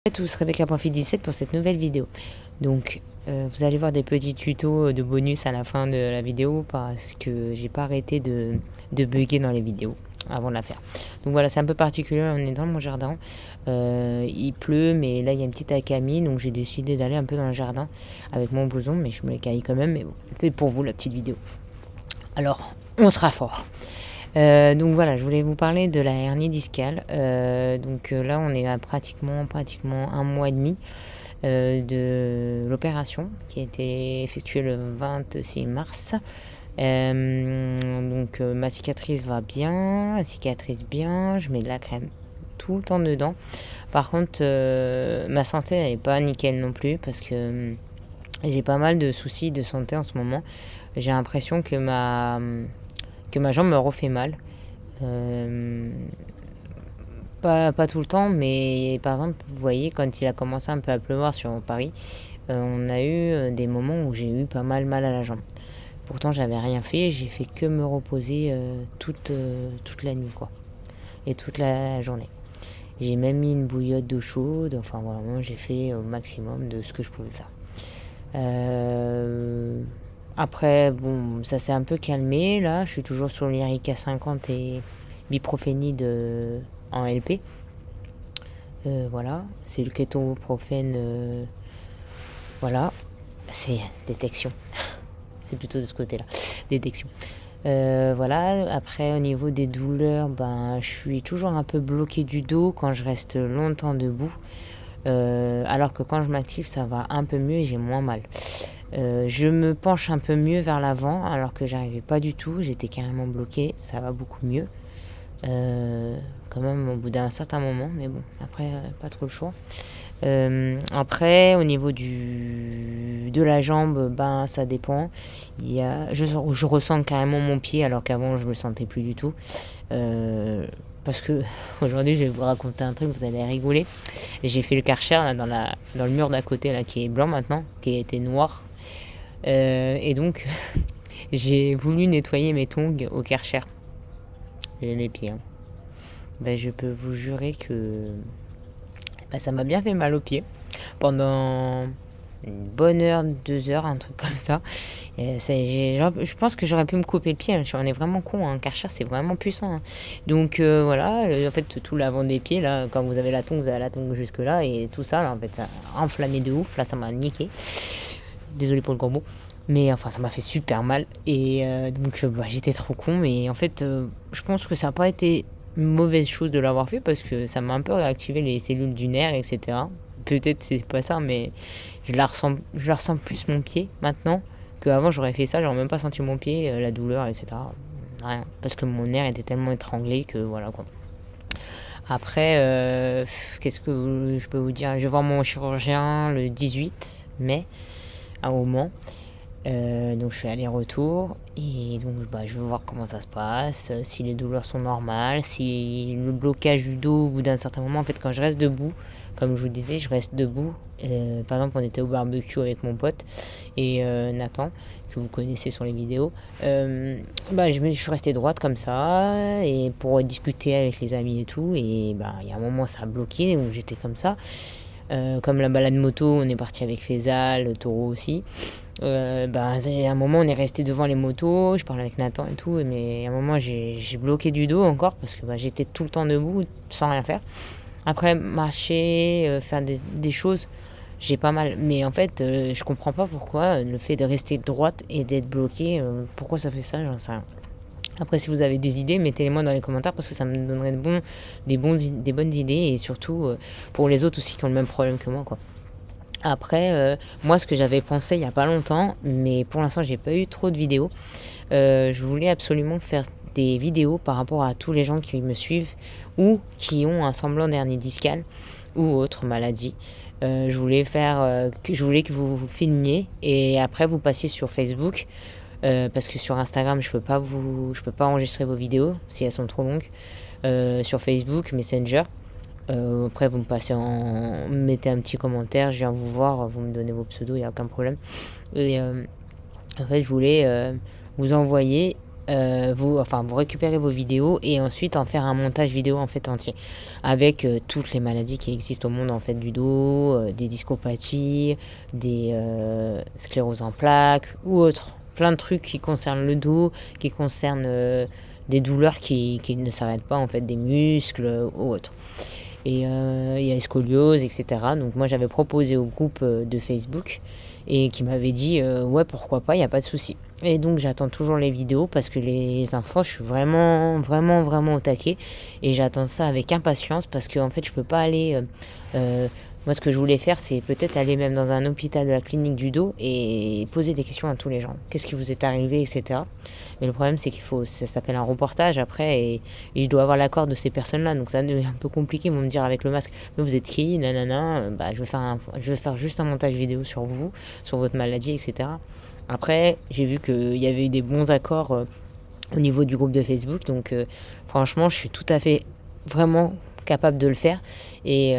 Bonjour à tous, Rebecca.fit17 pour cette nouvelle vidéo. Donc vous allez voir des petits tutos de bonus à la fin de la vidéo parce que j'ai pas arrêté de bugger dans les vidéos avant de la faire. Donc voilà, c'est un peu particulier, on est dans mon jardin, il pleut mais là il y a une petite accalmie, donc j'ai décidé d'aller un peu dans le jardin avec mon blouson, mais je me l'ai caillé quand même, mais bon, c'est pour vous la petite vidéo. Alors, on sera fort. Donc voilà, je voulais vous parler de la hernie discale. Là, on est à pratiquement un mois et demi de l'opération qui a été effectuée le 26 mars. Ma cicatrice va bien, elle cicatrise bien, je mets de la crème tout le temps dedans. Par contre, ma santé elle n'est pas nickel non plus parce que j'ai pas mal de soucis de santé en ce moment. J'ai l'impression que ma jambe me refait mal. Pas tout le temps, mais par exemple, vous voyez, quand il a commencé un peu à pleuvoir sur Paris, on a eu des moments où j'ai eu pas mal à la jambe. Pourtant, j'avais rien fait, j'ai fait que me reposer toute la nuit, quoi. Et toute la journée. J'ai même mis une bouillotte d'eau chaude, enfin vraiment, j'ai fait au maximum de ce que je pouvais faire. Après, bon, ça s'est un peu calmé, là. Je suis toujours sur l'Lyrica 50 et l'ibuprofène en LP. Voilà, c'est le kétoprofène. Voilà, c'est détection. C'est plutôt de ce côté-là, détection. Voilà, après, au niveau des douleurs, je suis toujours un peu bloquée du dos quand je reste longtemps debout. Alors que quand je m'active, ça va un peu mieux et j'ai moins mal. Je me penche un peu mieux vers l'avant alors que j'arrivais pas du tout, j'étais carrément bloquée, ça va beaucoup mieux. Quand même au bout d'un certain moment, mais bon, après pas trop le choix. Après au niveau de la jambe, ça dépend. Je ressens carrément mon pied alors qu'avant je le sentais plus du tout. Parce que aujourd'hui je vais vous raconter un truc, vous allez rigoler. J'ai fait le Karcher là, dans le mur d'à côté là, qui est blanc maintenant, qui était noir. Et donc j'ai voulu nettoyer mes tongs au Karcher. Et les pieds. Je peux vous jurer que ça m'a bien fait mal aux pieds pendant une bonne heure, 2 heures, un truc comme ça. Je pense que j'aurais pu me couper le pied. On est vraiment con. Karcher, c'est vraiment puissant. Donc voilà, en fait, tout l'avant des pieds, là, quand vous avez la tongue, vous avez la tongue jusque là. Et tout ça, là, en fait, ça a enflammé de ouf. Là, ça m'a niqué. Désolé pour le gros mot. Mais enfin, ça m'a fait super mal. Et j'étais trop con. Mais en fait, je pense que ça n'a pas été une mauvaise chose de l'avoir fait parce que ça m'a un peu réactivé les cellules du nerf, etc. Peut-être c'est pas ça, mais je la ressens plus mon pied maintenant qu'avant. J'aurais fait ça, j'aurais même pas senti mon pied, la douleur, etc. Rien. Parce que mon nerf était tellement étranglé que voilà quoi. Après, qu'est-ce que je peux vous dire? Je vais voir mon chirurgien le 18 mai au Mans. Donc je fais aller-retour et donc je vais voir comment ça se passe, si les douleurs sont normales, si le blocage du dos au bout d'un certain moment, en fait quand je reste debout, comme je vous disais, je reste debout. Par exemple, on était au barbecue avec mon pote et Nathan, que vous connaissez sur les vidéos. Je suis restée droite comme ça et pour discuter avec les amis et tout, et il y a un moment ça a bloqué, donc j'étais comme ça. Comme la balade moto, on est parti avec Faisal, le taureau aussi. À un moment on est resté devant les motos, je parlais avec Nathan et tout, mais à un moment j'ai bloqué du dos encore parce que j'étais tout le temps debout sans rien faire. Après marcher, faire des choses, j'ai pas mal, mais en fait je comprends pas pourquoi le fait de rester droite et d'être bloqué, pourquoi ça fait ça, j'en sais rien. Après, si vous avez des idées, mettez-les-moi dans les commentaires parce que ça me donnerait des bonnes idées et surtout pour les autres aussi qui ont le même problème que moi, quoi. Après, moi, ce que j'avais pensé il n'y a pas longtemps, mais pour l'instant, j'ai pas eu trop de vidéos. Je voulais absolument faire des vidéos par rapport à tous les gens qui me suivent ou qui ont un semblant d'hernie discale ou autre maladie. Je voulais que vous filmiez et après vous passiez sur Facebook. Parce que sur Instagram je peux pas enregistrer vos vidéos si elles sont trop longues. Sur Facebook, Messenger. Après vous mettez un petit commentaire, je viens vous voir, vous me donnez vos pseudos, il n'y a aucun problème. Et en fait je voulais vous envoyer vous récupérez vos vidéos et ensuite en faire un montage vidéo en fait entier avec toutes les maladies qui existent au monde en fait du dos, des discopathies, des scléroses en plaques ou autres, plein de trucs qui concernent le dos, qui concernent des douleurs qui ne s'arrêtent pas en fait, des muscles ou autres. Et il y a scoliose, etc. Donc moi j'avais proposé au groupe de Facebook et qui m'avait dit ouais pourquoi pas, il n'y a pas de souci. Et donc j'attends toujours les vidéos parce que les infos je suis vraiment au taquet et j'attends ça avec impatience parce que en fait je peux pas aller moi ce que je voulais faire c'est peut-être aller même dans un hôpital de la clinique du dos et poser des questions à tous les gens, qu'est-ce qui vous est arrivé, etc. Mais le problème c'est ça s'appelle un reportage après et je dois avoir l'accord de ces personnes là, donc ça devient un peu compliqué. Ils vont me dire avec le masque mais vous êtes qui, nanana, bah, je vais faire juste un montage vidéo sur vous, sur votre maladie, etc. Après, j'ai vu qu'il y avait eu des bons accords au niveau du groupe de Facebook. Donc, franchement, je suis tout à fait vraiment capable de le faire. Et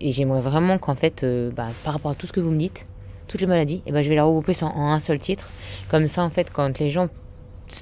j'aimerais vraiment qu'en fait, par rapport à tout ce que vous me dites, toutes les maladies, je vais les regrouper en un seul titre. Comme ça, en fait, quand les gens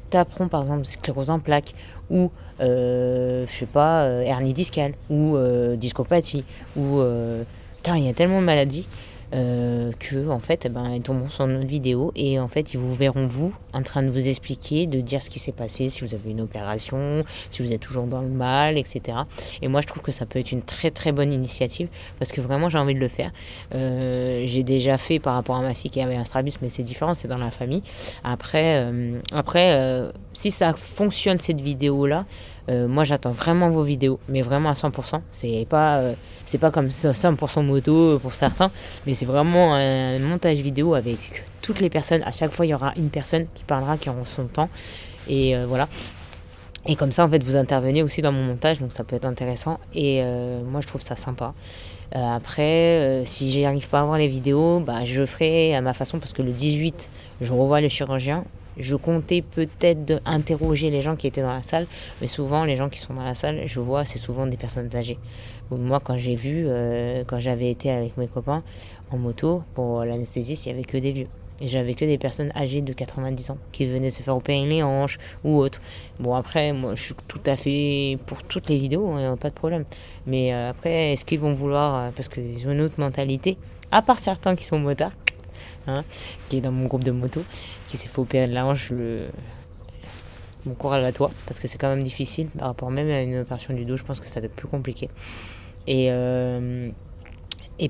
taperont, par exemple, sclérose en plaques ou, je sais pas, hernie discale ou discopathie ou... il y a tellement de maladies que en fait ils tomberont sur notre vidéo et en fait ils vous verront vous en train de vous expliquer, de dire ce qui s'est passé, si vous avez une opération, si vous êtes toujours dans le mal, etc. Et moi je trouve que ça peut être une très très bonne initiative parce que vraiment j'ai envie de le faire. J'ai déjà fait par rapport à ma fille qui avait un strabisme, mais c'est différent, c'est dans la famille. Après si ça fonctionne cette vidéo là, moi j'attends vraiment vos vidéos, mais vraiment à 100%. C'est pas comme 100% moto pour certains, mais c'est vraiment un montage vidéo avec toutes les personnes. À chaque fois il y aura une personne qui parlera, qui aura son temps, et voilà. Et comme ça en fait vous intervenez aussi dans mon montage, donc ça peut être intéressant et moi je trouve ça sympa. Après si j'y arrive pas à voir les vidéos, je ferai à ma façon parce que le 18 je revois le chirurgien. Je comptais peut-être interroger les gens qui étaient dans la salle, mais souvent les gens qui sont dans la salle, je vois, c'est souvent des personnes âgées. Moi, quand j'ai vu, quand j'avais été avec mes copains en moto pour l'anesthésiste, il n'y avait que des vieux. Et j'avais que des personnes âgées de 90 ans qui venaient se faire opérer les hanches ou autre. Bon, après, moi, je suis tout à fait pour toutes les vidéos, hein, pas de problème. Mais après, est-ce qu'ils vont vouloir, parce qu'ils ont une autre mentalité, à part certains qui sont motards, hein, qui est dans mon groupe de moto, qui s'est fait opérer de la hanche, mon courage à toi, parce que c'est quand même difficile par rapport même à une opération du dos, je pense que ça doit être plus compliqué. Et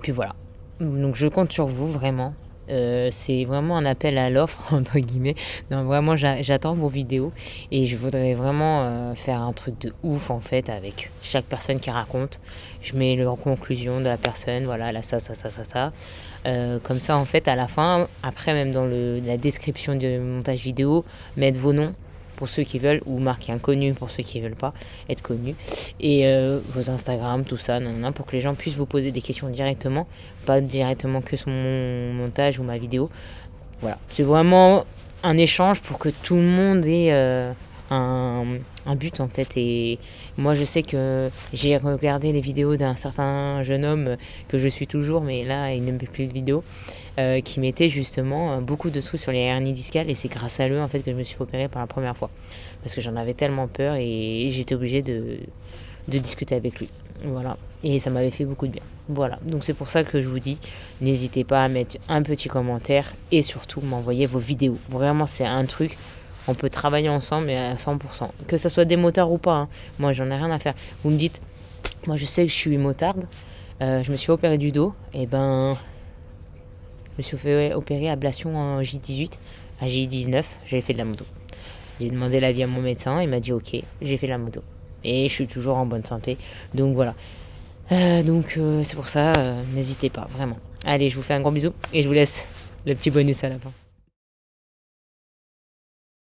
puis voilà, donc je compte sur vous vraiment. C'est vraiment un appel à l'offre entre guillemets. Non, vraiment j'attends vos vidéos et je voudrais vraiment faire un truc de ouf en fait avec chaque personne qui raconte. Je mets leur conclusion de la personne, voilà, là ça. Comme ça en fait à la fin, après même dans la description du montage vidéo, mettre vos noms pour ceux qui veulent ou marquer inconnu pour ceux qui veulent pas être connus et vos Instagram, tout ça, pour que les gens puissent vous poser des questions directement, pas directement que sur mon montage ou ma vidéo. Voilà, c'est vraiment un échange pour que tout le monde ait un but en fait. Et moi je sais que j'ai regardé les vidéos d'un certain jeune homme que je suis toujours, mais là il ne met plus de vidéos, qui mettait justement beaucoup de trucs sur les hernies discales et c'est grâce à lui en fait que je me suis opérée pour la première fois parce que j'en avais tellement peur et j'étais obligée de discuter avec lui. Voilà, et ça m'avait fait beaucoup de bien. Voilà, donc c'est pour ça que je vous dis, n'hésitez pas à mettre un petit commentaire et surtout m'envoyer vos vidéos. Vraiment c'est un truc, on peut travailler ensemble mais à 100%. Que ça soit des motards ou pas, hein. Moi j'en ai rien à faire. Vous me dites, moi je sais que je suis motarde, je me suis opérée du dos, et je me suis fait opérer ablation en J18, à J19, j'ai fait de la moto. J'ai demandé l'avis à mon médecin, il m'a dit ok, j'ai fait de la moto. Et je suis toujours en bonne santé, donc voilà. C'est pour ça, n'hésitez pas, vraiment. Allez, je vous fais un gros bisou et je vous laisse le petit bonus à la fin.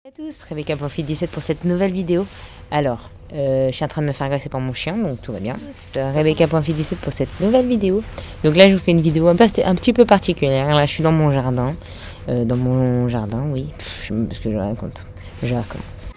Bonjour à tous, Rebecca.fit17 pour cette nouvelle vidéo. Alors, je suis en train de me faire agresser par mon chien, donc tout va bien. Rebecca.fit17 pour cette nouvelle vidéo. Donc là, je vous fais une vidéo un petit peu particulière. Là, je suis dans mon jardin. Oui. Je sais même pas ce que je raconte. Je recommence.